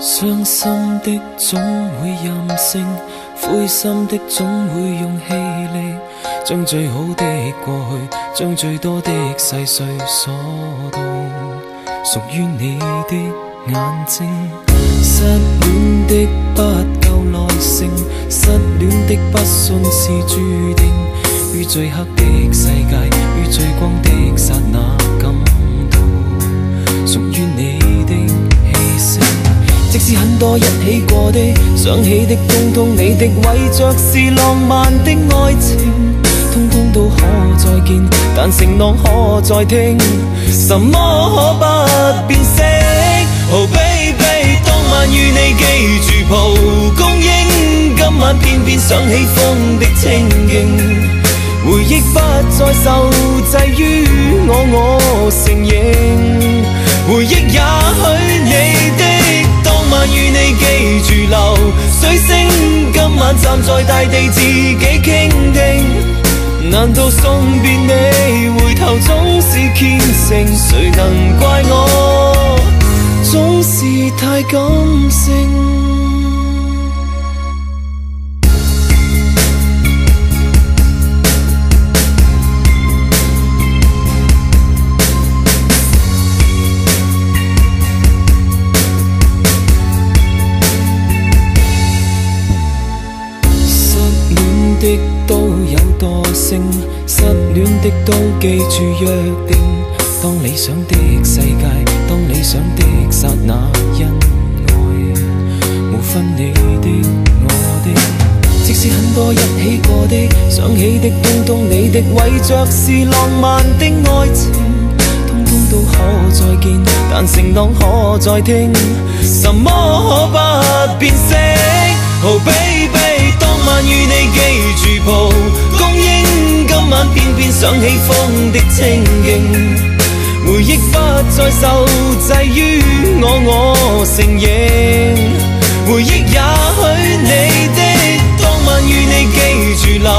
傷心的總會任性，灰心的總會用氣力，將最好的過去，將最多的細碎鎖到屬於你的眼睛。失戀的不夠耐性，失戀的不信是注定，於最黑的世界，於最光的剎那感到屬於你的氣息。即使很多一起過的，想起的通通你的，為着是浪漫的愛情，通通都可再見，但承諾可再聽，什麼可不變色。Oh baby， 當晚與你記住蒲公英，今晚偏偏想起風的清勁，回憶不再受制於我承認，回憶也許你的。當晚與你記住流水聲，今晚站在大地自己傾聽，難道送別你回頭總是虔誠，誰能怪我總是太感性。的都有惰性，失戀的都記住約定，當理想的世界，當理想的剎那，因愛無分你的我的。即使很多一起過的，想起的通通你的，為着是浪漫的愛情，通通都可再見，但承諾可再聽，什麼可不變色。Oh baby， 當晚與你記住蒲公英，今晚偏偏想起風的清勁，回憶不再受制於我承認，回憶也許你的，當晚與你記住流